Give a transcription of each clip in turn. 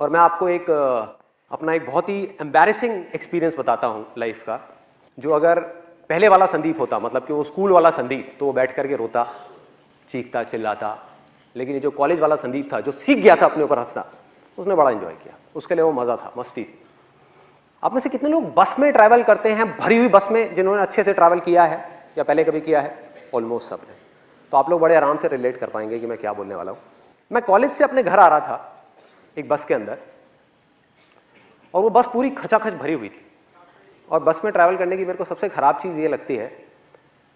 और मैं आपको एक अपना एक बहुत ही एम्बैरेसिंग एक्सपीरियंस बताता हूँ लाइफ का, जो अगर पहले वाला संदीप होता, मतलब कि वो स्कूल वाला संदीप, तो वो बैठ करके रोता, चीखता, चिल्लाता। लेकिन ये जो कॉलेज वाला संदीप था, जो सीख गया था अपने ऊपर हंसना, उसने बड़ा एंजॉय किया। उसके लिए वो मज़ा था, मस्ती थी। आप में से कितने लोग बस में ट्रैवल करते हैं, भरी हुई बस में, जिन्होंने अच्छे से ट्रैवल किया है या पहले कभी किया है? ऑलमोस्ट सब ने। तो आप लोग बड़े आराम से रिलेट कर पाएंगे कि मैं क्या बोलने वाला हूँ। मैं कॉलेज से अपने घर आ रहा था एक बस के अंदर, और वो बस पूरी खचाखच भरी हुई थी। और बस में ट्रैवल करने की मेरे को सबसे ख़राब चीज़ ये लगती है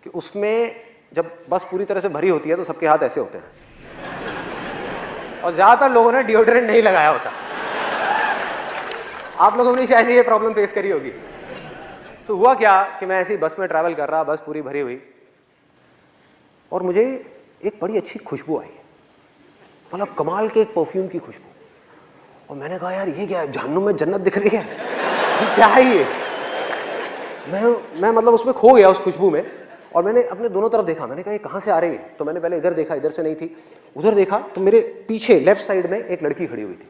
कि उसमें जब बस पूरी तरह से भरी होती है तो सबके हाथ ऐसे होते हैं, और ज़्यादातर लोगों ने डिओड्रेंट नहीं लगाया होता। आप लोगों ने शायद ये प्रॉब्लम फेस करी होगी। तो हुआ क्या कि मैं ऐसी बस में ट्रैवल कर रहा, बस पूरी भरी हुई, और मुझे एक बड़ी अच्छी खुशबू आई, मतलब कमाल के एक परफ्यूम की खुशबू। और मैंने कहा यार ये क्या है, जहन्नुम में जन्नत दिख रही है, ये क्या है ये? मैं मतलब उसमें खो गया, उस खुशबू में। और मैंने अपने दोनों तरफ देखा, मैंने कहा ये कहाँ से आ रही है? तो मैंने पहले इधर देखा, इधर से नहीं थी। उधर देखा तो मेरे पीछे लेफ्ट साइड में एक लड़की खड़ी हुई थी,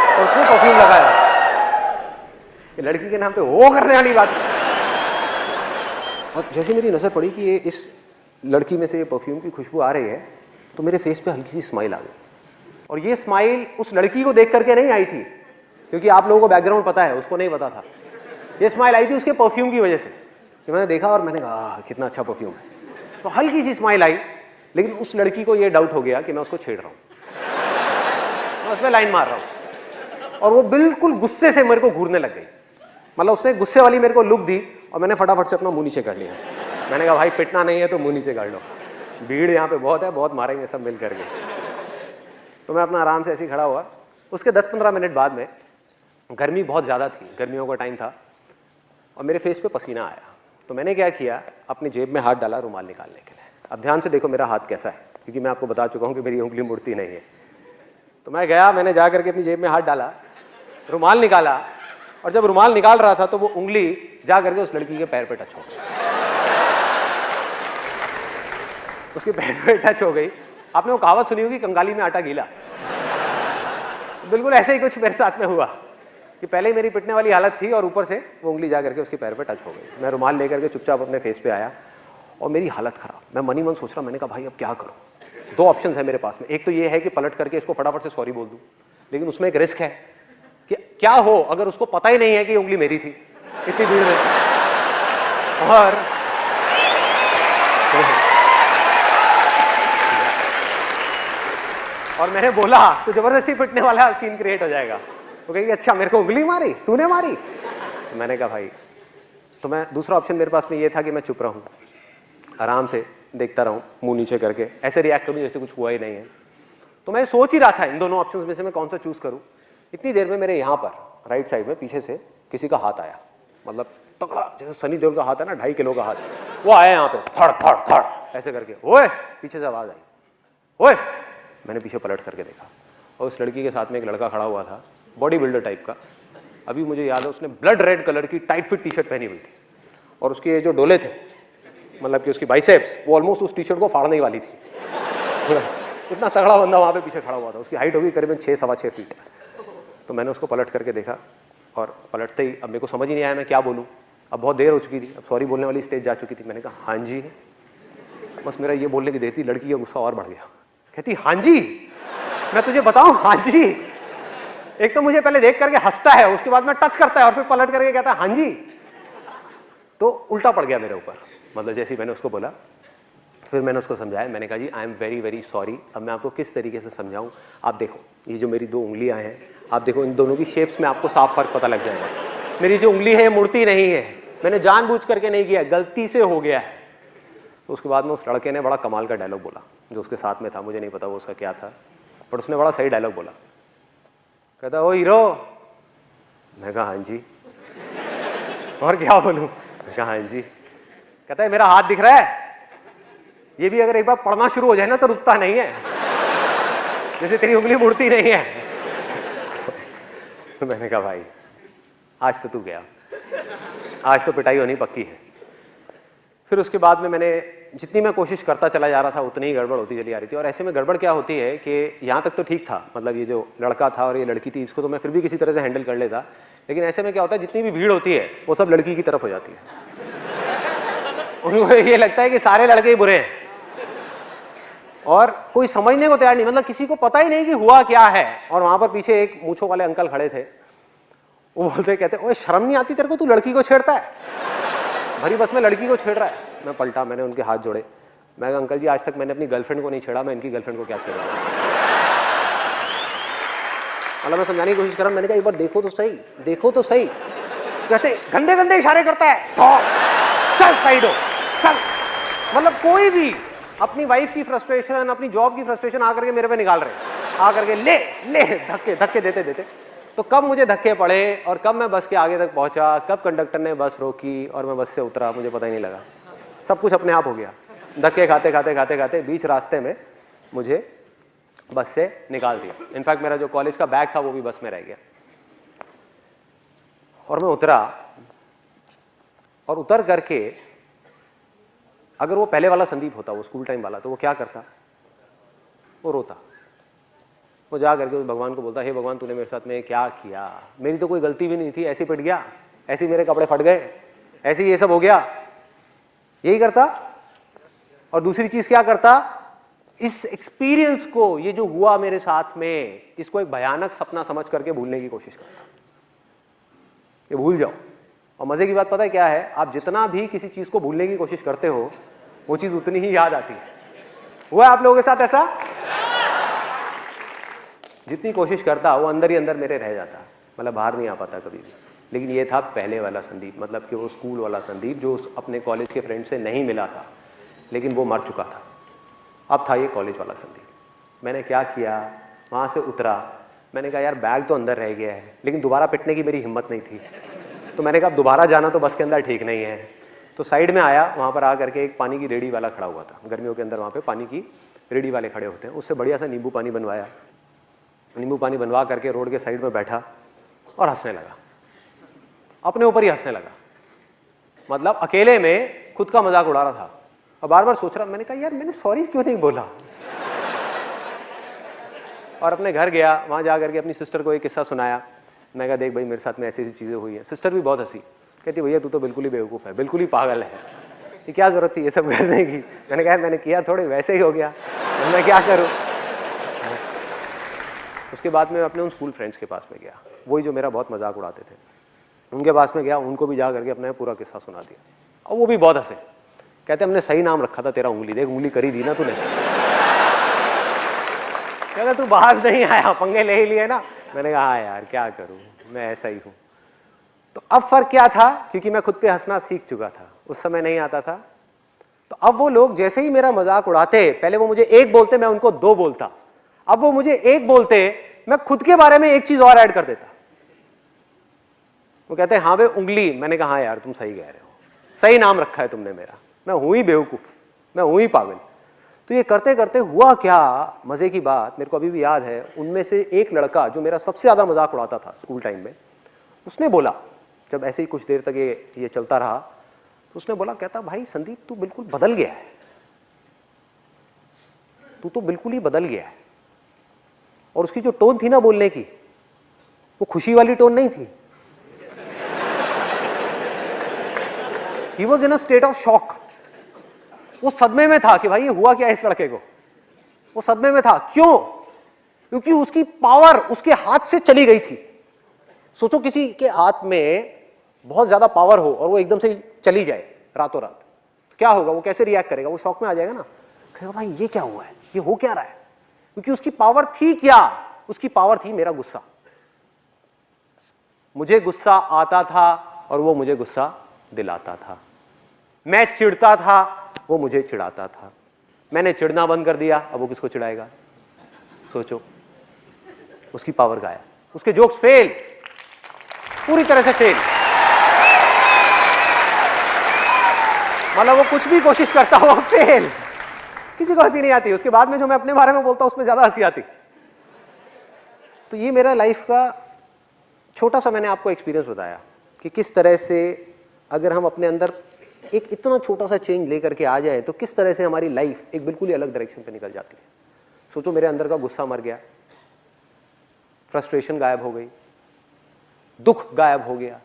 और उसने परफ्यूम लगाया। ये लड़की के नाम पे वो करने वाली बात। और जैसे मेरी नजर पड़ी कि ये इस लड़की में से ये परफ्यूम की खुशबू आ रही है, तो मेरे फेस पे हल्की सी स्माइल आ गई। और ये स्माइल उस लड़की को देख करके नहीं आई थी, क्योंकि आप लोगों को बैकग्राउंड पता है, उसको नहीं पता था। ये स्माइल आई थी उसके परफ्यूम की वजह से, कि मैंने देखा और मैंने कहा कितना अच्छा परफ्यूम है। तो हल्की सी स्माइल आई, लेकिन उस लड़की को ये डाउट हो गया कि मैं उसको छेड़ रहा हूँ, मैं उसमें लाइन मार रहा हूँ। और वो बिल्कुल गुस्से से मेरे को घूरने लग गई, मतलब उसने गुस्से वाली मेरे को लुक दी, और मैंने फटाफट से अपना मुंह नीचे कर लिया। मैंने कहा भाई पिटना नहीं है तो मुंह नीचे कर लो, भीड़ यहाँ पे बहुत है, बहुत मारेंगे सब मिल करके। तो मैं अपना आराम से ऐसे ही खड़ा हुआ। उसके 10-15 मिनट बाद में, गर्मी बहुत ज़्यादा थी, गर्मियों का टाइम था, और मेरे फेस पे पसीना आया। तो मैंने क्या किया, अपनी जेब में हाथ डाला रुमाल निकालने के लिए। अब ध्यान से देखो मेरा हाथ कैसा है, क्योंकि मैं आपको बता चुका हूँ कि मेरी उंगली मुड़ती नहीं है। तो मैं गया, मैंने जा करके अपनी जेब में हाथ डाला, रुमाल निकाला, और जब रुमाल निकाल रहा था तो वो उंगली जा करके उस लड़की के पैर पे टच हो गई। उसके पैर पे टच हो गई। आपने वो कहावत सुनी होगी, कंगाली में आटा गीला। बिल्कुल ऐसे ही कुछ मेरे साथ में हुआ कि पहले ही मेरी पिटने वाली हालत थी, और ऊपर से वो उंगली जा करके उसके पैर पे टच हो गई। मैं रुमाल लेकर के चुपचाप अपने फेस पे आया, और मेरी हालत खराब। मैं मन ही मन सोच रहा, मैंने कहा भाई अब क्या करूँ? दो ऑप्शन है मेरे पास में। एक तो ये है कि पलट करके इसको फटाफट से सॉरी बोल दूँ, लेकिन उसमें एक रिस्क है कि क्या हो अगर उसको पता ही नहीं है कि उंगली मेरी थी इतनी भीड़ में। और मैंने बोला तो जबरदस्ती पिटने वाला सीन क्रिएट हो जाएगा। वो कहेगी अच्छा मेरे को उंगली मारी, तूने मारी? तो मैंने कहा भाई, तो मैं दूसरा ऑप्शन मेरे पास में ये था कि मैं चुप रहूं, आराम से देखता रहूं, मुंह नीचे करके ऐसे रिएक्ट करूं जैसे कुछ हुआ ही नहीं है। तो मैं सोच ही रहा था इन दोनों ऑप्शंस में से मैं कौन सा चूज करूं। इतनी देर में मेरे यहाँ पर राइट साइड में पीछे से किसी का हाथ आया, मतलब तगड़ा, जैसे सनी देओल का हाथ है ना, 2.5 किलो का हाथ, वो आया यहाँ पे, थड़ थड़ थड़ ऐसे करके। ओए, पीछे से आवाज आई, ओए। मैंने पीछे पलट करके देखा, और उस लड़की के साथ में एक लड़का खड़ा हुआ था, बॉडी बिल्डर टाइप का। अभी मुझे याद है, उसने ब्लड रेड कलर की टाइट फिट टी शर्ट पहनी हुई थी, और उसके जो डोले थे, मतलब कि उसकी बाइसेप्स, वो ऑलमोस्ट उस टी शर्ट को फाड़ने वाली थी। इतना तगड़ा बंदा वहाँ पे पीछे खड़ा हुआ था। उसकी हाइट होगी करीबन 6-6.25 फीट। तो मैंने उसको पलट करके देखा, और पलटते ही अब मेरे को समझ ही नहीं आया मैं क्या बोलूँ। अब बहुत देर हो चुकी थी, अब सॉरी बोलने वाली स्टेज जा चुकी थी। मैंने कहा हाँ जी। बस मेरा ये बोलने की देर थी, लड़की का गुस्सा और बढ़ गया। कहती हाँ जी, मैं तुझे बताऊं हाँ जी। एक तो मुझे पहले देख करके हंसता है, उसके बाद में टच करता है, और फिर पलट करके कहता है हाँ जी। तो उल्टा पड़ गया मेरे ऊपर, मतलब जैसे ही मैंने उसको बोला। फिर मैंने उसको समझाया, मैंने कहा जी I am very very sorry. अब मैं आपको किस तरीके से समझाऊं, आप देखो ये जो मेरी 2 उंगलियां हैं, आप देखो इन दोनों की शेप्स में आपको साफ फर्क पता लग जाएगा। मेरी जो उंगली है ये मुड़ती नहीं है, मैंने जानबूझ करके नहीं किया, गलती से हो गया है। तो उसके बाद में उस लड़के ने बड़ा कमाल का डायलॉग बोला, जो उसके साथ में था, मुझे नहीं पता वो उसका क्या था, बट उसने बड़ा सही डायलॉग बोला। कहता ओ हीरो। मैं कहा हाँ जी। और क्या बोलूं? मैं कहा हाँ जी। कहता है मेरा हाथ दिख रहा है, ये भी अगर एक बार पढ़ना शुरू हो जाए ना तो रुकता नहीं है, जैसे तेरी उंगली मुड़ती नहीं है। तो मैंने कहा भाई आज तो तू गया, आज तो पिटाई होनी पक्की है। फिर उसके बाद में मैंने जितनी मैं कोशिश करता चला जा रहा था उतनी ही गड़बड़ होती चली आ रही थी। और ऐसे में गड़बड़ क्या होती है कि यहाँ तक तो ठीक था, मतलब ये जो लड़का था और ये लड़की थी, इसको तो मैं फिर भी किसी तरह से हैंडल कर लेता, लेकिन ऐसे में क्या होता है, जितनी भी भीड़ होती है वो सब लड़की की तरफ हो जाती है। उनको ये लगता है कि सारे लड़के ही बुरे हैं और कोई समझने को तैयार नहीं, मतलब किसी को पता ही नहीं कि हुआ क्या है। और वहां पर पीछे एक मूंछों वाले अंकल खड़े थे, वो बोलते कहते, ओए शर्म नहीं आती तेरे को, तू लड़की को छेड़ता है, भरी बस में लड़की को छेड़ रहा है। मैं पलटा, मैंने उनके हाथ जोड़े, मैं कहा अंकल जी आज तक मैंने अपनी गर्लफ्रेंड को नहीं छेड़ा, मैं इनकी गर्लफ्रेंड को क्या छेड़ा। मतलब मैं समझाने की कोशिश कर रहा हूं, मैंने कहा एक बार देखो तो सही, देखो तो सही। कहते गंदे गंदे इशारे करता है, चल साइड हो चल। मतलब कोई भी अपनी वाइफ की फ्रस्ट्रेशन, अपनी जॉब की फ्रस्ट्रेशन आकर के मेरे पे निकाल रहे, आकर के ले ले धक्के धक्के देते देते। तो कब मुझे धक्के पड़े और कब मैं बस के आगे तक पहुंचा, कब कंडक्टर ने बस रोकी और मैं बस से उतरा, मुझे पता ही नहीं लगा। सब कुछ अपने आप हो गया, धक्के खाते खाते खाते खाते बीच रास्ते में मुझे बस से निकाल दिया। इनफैक्ट मेरा जो कॉलेज का बैग था वो भी बस में रह गया। और मैं उतरा, और उतर करके अगर वो पहले वाला संदीप होता, वो स्कूल टाइम वाला, तो वो क्या करता, वो रोता, वो जा करके उस भगवान को बोलता, हे भगवान तूने मेरे साथ में क्या किया, मेरी तो कोई गलती भी नहीं थी, ऐसे पिट गया, ऐसे मेरे कपड़े फट गए, ऐसे ये सब हो गया, यही करता। और दूसरी चीज क्या करता, इस एक्सपीरियंस को, ये जो हुआ मेरे साथ में, इसको एक भयानक सपना समझ करके भूलने की कोशिश करता, ये भूल जाओ। और मजे की बात पता है क्या है, आप जितना भी किसी चीज को भूलने की कोशिश करते हो वो चीज उतनी ही याद आती है। हुआ आप लोगों के साथ ऐसा? जितनी कोशिश करता वो अंदर ही अंदर मेरे रह जाता, मतलब बाहर नहीं आ पाता कभी भी। लेकिन ये था पहले वाला संदीप, मतलब कि वो स्कूल वाला संदीप जो अपने कॉलेज के फ्रेंड से नहीं मिला था, लेकिन वो मर चुका था। अब था ये कॉलेज वाला संदीप। मैंने क्या किया, वहाँ से उतरा, मैंने कहा यार बैग तो अंदर रह गया है, लेकिन दोबारा पिटने की मेरी हिम्मत नहीं थी। तो मैंने कहा दोबारा जाना तो बस के अंदर ठीक नहीं है। तो साइड में आया, वहाँ पर आ करके एक पानी की रेडी वाला खड़ा हुआ था, गर्मियों के अंदर वहाँ पे पानी की रेडी वाले खड़े होते हैं, उससे बढ़िया सा नींबू पानी बनवाया, नींबू पानी बनवा करके रोड के साइड में बैठा और हंसने लगा, अपने ऊपर ही हंसने लगा, मतलब अकेले में खुद का मजाक उड़ा रहा था। और बार बार सोच रहा, मैंने कहा यार मैंने सॉरी क्यों नहीं बोला। और अपने घर गया, वहाँ जा करके अपनी सिस्टर को एक किस्सा सुनाया। मैं कहा देख भाई मेरे साथ में ऐसी ऐसी चीज़ें हुई हैं। सिस्टर भी बहुत हंसी, कहती भैया तू तो बिल्कुल ही बेवकूफ़ है, बिल्कुल ही पागल है, ये क्या ज़रूरत थी ये सब करने की। मैंने कहा मैंने किया थोड़े, वैसे ही हो गया, मैं क्या करूँ। उसके बाद मैं अपने उन स्कूल फ्रेंड्स के पास में गया, वही जो मेरा बहुत मजाक उड़ाते थे, उनके पास में गया, उनको भी जा करके अपना पूरा किस्सा सुना दिया। और वो भी बहुत हंसे, कहते हमने सही नाम रखा था तेरा, उंगली देख उंगली करी दी ना तूने। कहते तू बाज नहीं आया, पंगे ले ही लिए ना। मैंने कहा हाँ यार क्या करूं, मैं ऐसा ही हूं। तो अब फर्क क्या था, क्योंकि मैं खुद पे हंसना सीख चुका था, उस समय नहीं आता था। तो अब वो लोग जैसे ही मेरा मजाक उड़ाते, पहले वो मुझे एक बोलते मैं उनको दो बोलता, अब वो मुझे एक बोलते मैं खुद के बारे में एक चीज और ऐड कर देता। वो कहते हैं हाँ वे उंगली, मैंने कहा हाँ यार तुम सही कह रहे हो, सही नाम रखा है तुमने मेरा, मैं हूं ही बेवकूफ, मैं हूं ही पागल। तो ये करते करते हुआ क्या, मजे की बात मेरे को अभी भी याद है, उनमें से एक लड़का जो मेरा सबसे ज्यादा मजाक उड़ाता था स्कूल टाइम में, उसने बोला, जब ऐसे ही कुछ देर तक ये चलता रहा, तो उसने बोला, कहता भाई संदीप तू बिल्कुल बदल गया है, तू तो बिल्कुल ही बदल गया है। और उसकी जो टोन थी ना बोलने की, वो खुशी वाली टोन नहीं थी। He was in a state of shock. वो सदमे में था कि भाई ये हुआ क्या इस लड़के को, वो सदमे में था। क्यों? क्योंकि उसकी पावर उसके हाथ से चली गई थी। सोचो किसी के हाथ में बहुत ज्यादा पावर हो और वो एकदम से चली जाए रातों रात, तो क्या होगा, वो कैसे रिएक्ट करेगा, वो शॉक में आ जाएगा ना, कहेगा भाई ये क्या हुआ है, ये हो क्या रहा है। क्योंकि उसकी पावर थी क्या, उसकी पावर थी मेरा गुस्सा। मुझे गुस्सा आता था और वो मुझे गुस्सा दिलाता था। मैं चिढ़ता था, वो मुझे चिढ़ाता था। मैंने चिढ़ना बंद कर दिया, अब वो किसको चिढ़ाएगा। सोचो, उसकी पावर गायब, उसके जोक्स फेल, पूरी तरह से फेल। मतलब वो कुछ भी कोशिश करता हो फेल, किसी को हंसी नहीं आती। उसके बाद में जो मैं अपने बारे में बोलता हूं उसमें ज्यादा हंसी आती। तो ये मेरा लाइफ का छोटा सा मैंने आपको एक्सपीरियंस बताया कि किस तरह से अगर हम अपने अंदर एक इतना छोटा सा चेंज लेकर के आ जाए तो किस तरह से हमारी लाइफ एक बिल्कुल ही अलग डायरेक्शन पे निकल जाती है। सोचो मेरे अंदर का गुस्सा मर गया, फ्रस्ट्रेशन गायब हो गई, दुख गायब हो गया,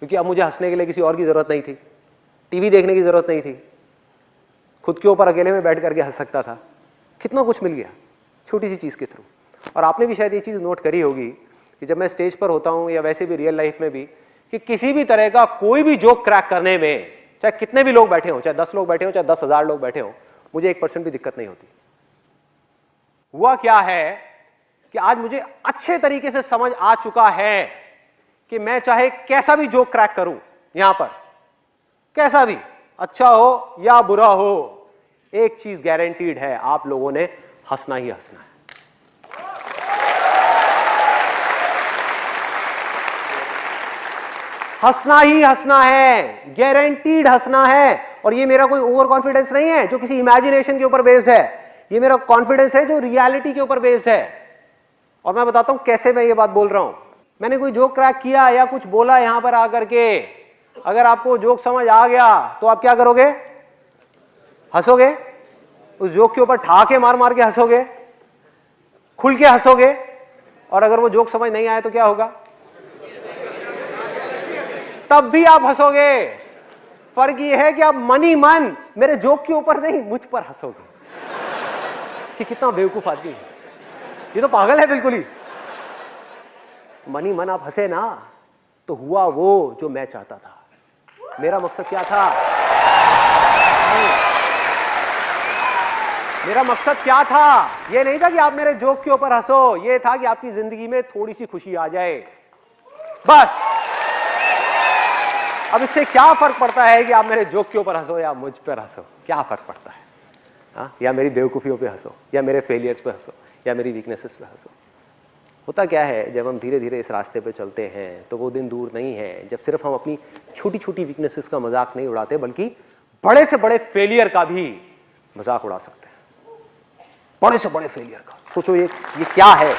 क्योंकि अब मुझे हंसने के लिए किसी और की जरूरत नहीं थी, टीवी देखने की जरूरत नहीं थी, खुद के ऊपर अकेले में बैठ करके हंस सकता था। कितना कुछ मिल गया छोटी सी चीज के थ्रू। और आपने भी शायद ये चीज नोट करी होगी कि जब मैं स्टेज पर होता हूं या वैसे भी रियल लाइफ में भी, कि किसी भी तरह का कोई भी जोक क्रैक करने में चाहे कितने भी लोग बैठे हो, चाहे 10 लोग बैठे हो, चाहे 10,000 लोग बैठे हो, मुझे 1% भी दिक्कत नहीं होती। हुआ क्या है कि आज मुझे अच्छे तरीके से समझ आ चुका है कि मैं चाहे कैसा भी जोक क्रैक करूं यहां पर, कैसा भी, अच्छा हो या बुरा हो, एक चीज गारंटीड है, आप लोगों ने हंसना ही हंसना है। हंसना ही हंसना है, गारंटीड हंसना है। और ये मेरा कोई ओवर कॉन्फिडेंस नहीं है जो किसी इमेजिनेशन के ऊपर बेस्ड है, ये मेरा कॉन्फिडेंस है जो रियलिटी के ऊपर बेस्ड है। और मैं बताता हूं कैसे मैं ये बात बोल रहा हूं। मैंने कोई जोक क्रैक किया या कुछ बोला यहां पर आकर के, अगर आपको जोक समझ आ गया तो आप क्या करोगे? हंसोगे, उस जोक के ऊपर ठहाके मार मार के हंसोगे, खुल के हंसोगे। और अगर वो जोक समझ नहीं आया तो क्या होगा? तब भी आप हंसोगे। फर्क ये है कि आप मन ही मन मेरे जोक के ऊपर नहीं, मुझ पर हंसोगे कि कितना बेवकूफ आदमी है, ये तो पागल है बिल्कुल ही। मन ही मन आप हंसे ना तो हुआ वो जो मैं चाहता था। मेरा मकसद क्या था? मेरा मकसद क्या था? ये नहीं था कि आप मेरे जोक के ऊपर हंसो, ये था कि आपकी जिंदगी में थोड़ी सी खुशी आ जाए, बस। अब इससे क्या फर्क पड़ता है कि आप मेरे जोक के ऊपर हंसो या मुझ पर हंसो? क्या फर्क पड़ता है? हाँ, या मेरी बेवकूफियों पे हंसो, या मेरे फेलियर्स पे हंसो, या मेरी वीकनेसेस पे हंसो। होता क्या है, जब हम धीरे धीरे इस रास्ते पे चलते हैं तो वो दिन दूर नहीं है जब सिर्फ हम अपनी छोटी छोटी वीकनेसेस का मजाक नहीं उड़ाते, बल्कि बड़े से बड़े फेलियर का भी मजाक उड़ा सकते हैं। बड़े से बड़े फेलियर का सोचो, ये क्या है?